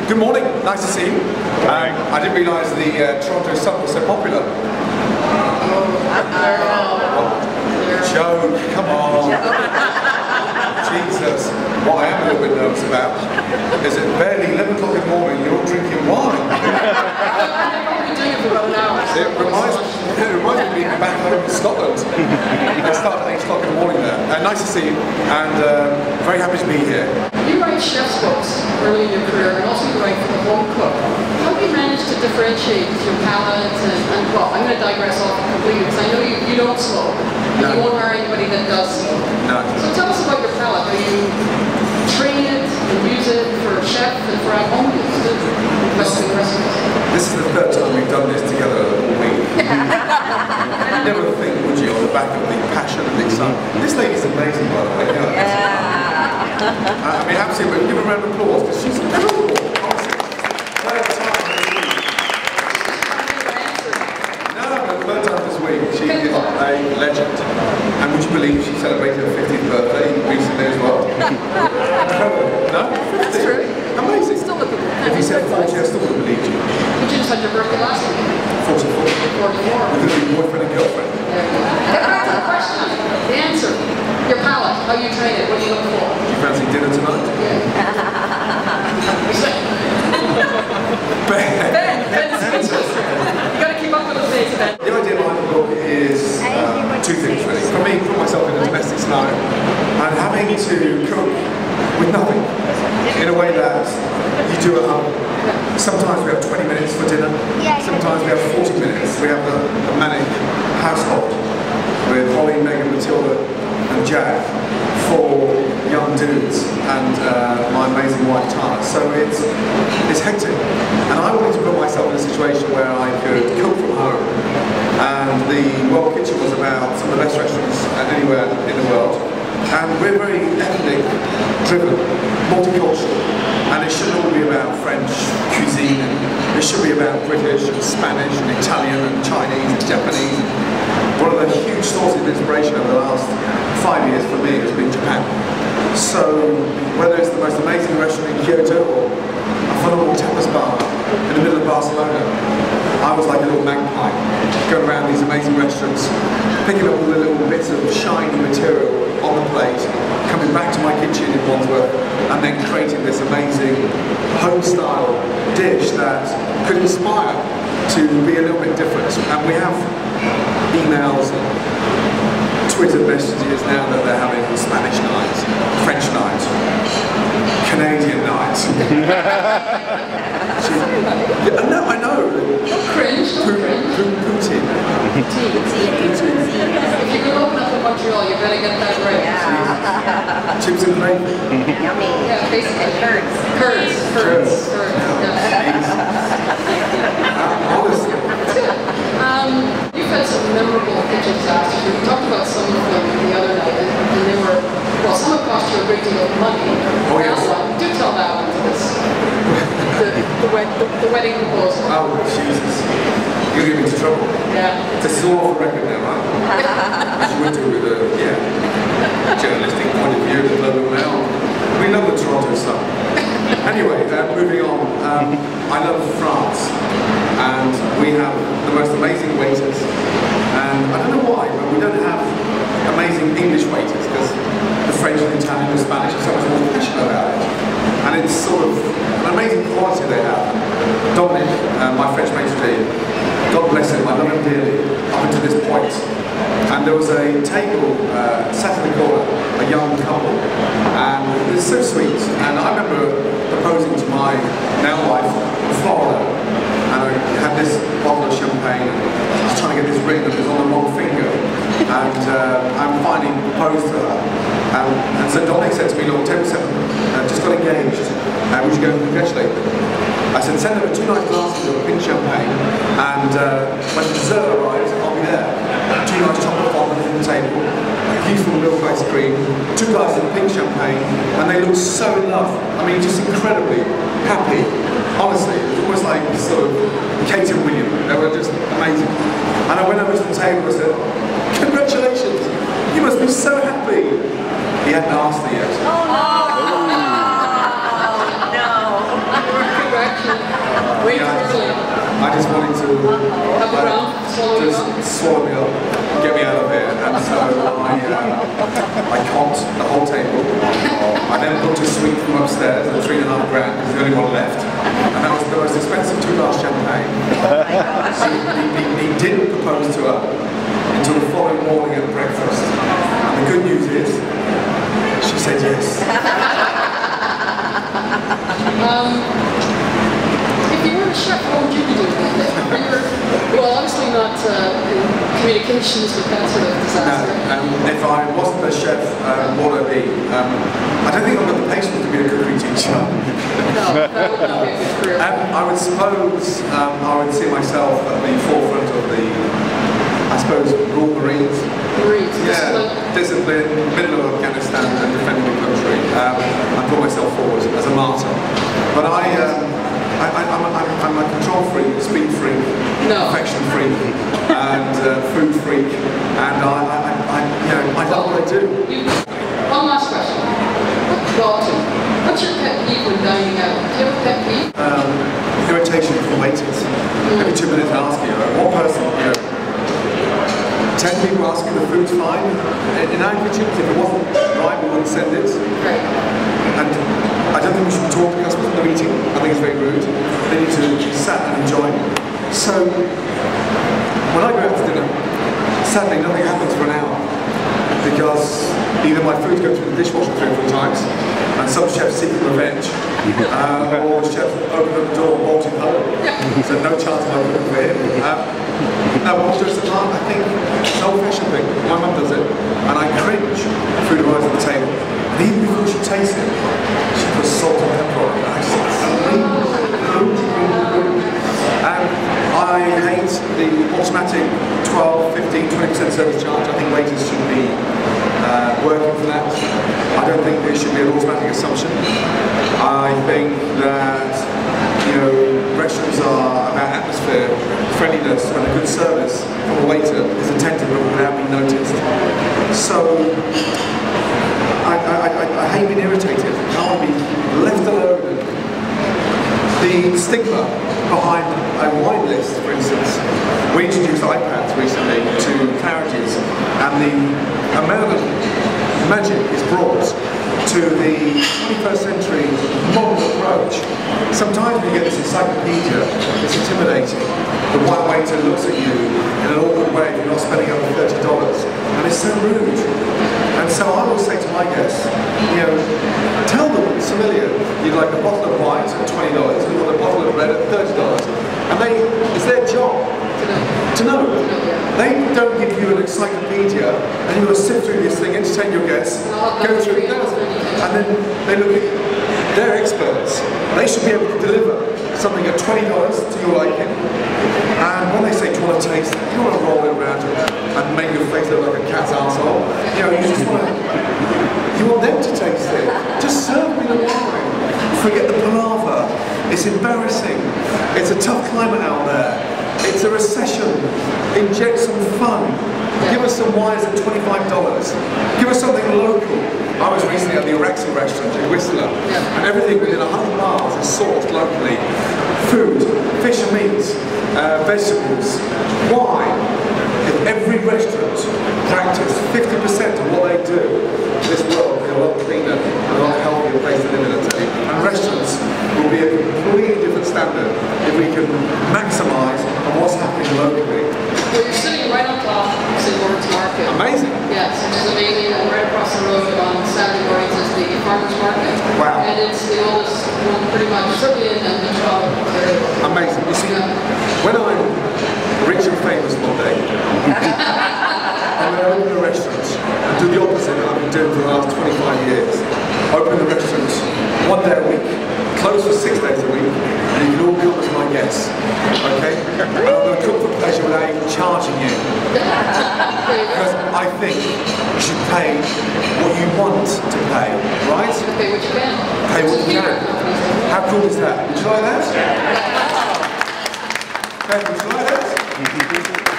Good morning, nice to see you. I didn't realise the Toronto Sun was so popular. Joe, come on. Jesus. What I am a little bit nervous about is at barely 11 o'clock in the morning you're all drinking wine. It reminds me of being back home in Scotland. I started at 8 o'clock in the morning there. Nice to see you, and very happy to be here. You write chef's books early in your career, and also you write for the home cook. How do you manage to differentiate your palate and well, I'm going to digress off completely because I know you don't smoke, and you won't hire anybody that does smoke. No. So tell us about your palate. How you train it and use it for a chef and for at home use to developing recipes? This is the third time we've done this together all week. You never think, would you, on the back of the passion and the excitement. This lady's amazing, by the way. I mean, absolutely. Give her a round of applause because she's incredible. Third time this week. No, third time this week. She is a legend. And would you believe she celebrated her 50th birthday recently as well? No? That's true. Amazing. Still looking good. If you said 40, I still would have believed you. But you just had your birthday last week. 44. 44. With a new boyfriend and girlfriend. There you go. Get back to the question. The answer. Your palate. How you train it. What do you look for? Do you fancy dinner tonight? Ben is speechless. You got to keep up with the pace, Ben. The idea behind the book is two things really. For me, put myself in a domestic scenario and having to cook with nothing in a way that you do at home. Sometimes we have 20 minutes for dinner, sometimes we have 40 minutes. We have a manic household with Holly, Megan, Matilda and Jack, 4 young dudes, and my amazing wife Tara. So it's hectic, and I wanted to put myself in a situation where I could cook from home. And the World Kitchen was about some of the best restaurants anywhere in the world. And we're very ethnic driven, multicultural, and it shouldn't all be about French cuisine, and it should be about British and Spanish and Italian and Chinese and Japanese. One of the huge sources of inspiration over the last 5 years for me has been Japan. So whether it's the most amazing restaurant in Kyoto or a phenomenal tapas bar in the middle of Barcelona, I was like a little magpie going around these amazing restaurants, picking up all the little bits of shiny material on the plate, coming back to my kitchen in Wandsworth, and then creating this amazing home-style dish that could inspire to be a little bit different. And we have emails and Twitter messages now that they're having Spanish nights, French nights, Canadian nights. No, I know. Cringe, don't cringe. Poutine. If you're going to open up in Montreal, you better get that right. Yeah. Chips and gravy. Yummy. Yeah, basically. Curds. Honestly. You've had some memorable kitchen disasters. We talked about some of them the other night, and they were, well, some have cost you a great deal of money. Oh, yes. Do tell that one to us. The wedding proposal. Oh, Jesus. You'll get me into trouble. Yeah. This is all off the record now, right? As you would do with a, journalistic point of view, the Global Mail. We love the Toronto Sun. Anyway, moving on. I love France, and we have the most amazing waiters. And I don't know why, but we don't have amazing English waiters, because the French and Italian and Spanish are so much more passionate about it. And it's sort of an amazing quality they have. Dominic, my French mate today, God bless him, I love him dearly, up until this point. And there was a table sat in the corner, a young couple, and it was so sweet. And I remember proposing to my now wife in Florida, and I had this bottle of champagne, and I was trying to get this ring that was on the wrong finger, and I'm finally proposed to her. And so Dominic said to me, look, 10%, just got engaged, would you go and congratulate them? I said, send over 2 nice glasses of pink champagne, and when the dessert arrives, I'll be there. 2 nice chocolate fondants on the table, beautiful milk ice cream, 2 glasses of pink champagne, and they looked so in love. I mean, just incredibly happy. Honestly, it was almost like sort of Kate and William. They were just amazing. And I went over to the table and said, congratulations, you must be so happy. He hadn't asked me yet. Oh no! Oh, no. I comped the whole table. I then booked a suite from upstairs at $3.5 grand because the only one left. And that was the most expensive 2-glass champagne. He didn't propose to her until the following morning at breakfast. And the good news is, she said yes. If you were a chef, what would you be doing? Well, obviously not in communications with that sort of disaster. No, if I wasn't a chef, what would I be? I don't think I've got the patience to be a cookery teacher. No, that would not be a good career. I would suppose I would see myself at the forefront of the, I suppose, Royal Marines. Marines, discipline, middle of Afghanistan and defending the country. I put myself forward as a martyr. But I'm a control freak, speed freak, perfection freak, and food freak, and I love what I do. One last question. What's your pet peeve when dining out? Do you have a pet peeve? Irritation from waiters. Every 2 minutes I ask you, one person, 10 people ask you the food's fine. In our kitchens, if it wasn't right, we wouldn't send it. Right. And I don't think we should talk to customers when they're eating. I think it's very rude. They need to be sat and enjoy. So, when I go out to dinner, sadly nothing happens for an hour. Because either my food goes through the dishwasher 3 or 4 times, and some chefs seek revenge, or chefs open up the door and bolt it home. So no chance of my cooking for him. No, but just apart, I think it's an old-fashioned thing. My mum does it, and I cringe. Food arrives at the table, and even before she tastes it, she puts salt and pepper on it. I hate the automatic 12, 15, 20% service charge. I think waiters should be working for that. I don't think there should be an automatic assumption. I think that restaurants are about atmosphere, friendliness, and a good service from a waiter is attentive but without being noticed. So I hate being irritated. I want to be left alone. The stigma behind a wine list, for instance, we introduced iPads recently to carriages, and the amount of magic is brought to the 21st century modern approach. Sometimes when you get this encyclopedia, it's intimidating. The white waiter looks at you in an awkward way if you're not spending over $30, and it's so rude. And so I always say to my guests, tell them it's familiar. You'd like a bottle of wine at $20, you want a bottle of red at $30, and it's their job to know. They don't give you an encyclopedia, and you've got to sift through this thing, entertain your guests, go through it, and then they look at they're experts. They should be able to deliver something at $20 to your liking, and when they say, do you want to taste it, you don't want to roll it around and make your face look like a cat's arsehole. You want them to taste it. Just serve me the wine. Forget the palaver. It's embarrassing. It's a tough climate out there. It's a recession. Inject some fun. Give us some wines at $25. Give us something local. I was recently at the Ramsay restaurant in Whistler, and everything within 100 miles is sourced locally. Food, fish and meats, vegetables. Why? If every restaurant practiced 50% of what they do, this world will be a lot cleaner and a lot healthier place to live in, I tell you. And restaurants will be a completely different standard if we can maximise on what's happening locally. Well, you're sitting right on top of St. Lawrence Market. Amazing. Yes, which is amazing. And right across the road on Saturday mornings is the Farmers Market. Wow. And it's the oldest one pretty much in Toronto. Amazing. You see, when I'm rich and famous one day, I'm going to open a restaurant and do the opposite that I've been doing for the last 25 years. Open the restaurant 1 day a week, close for 6 days a week, and you can all come as my guests. Okay? And I'm going to cook for pleasure without even charging you. Because I think you should pay what you want to pay, right? Pay what you can. Pay what you can. How cool is that? Would you like that? Would you like that?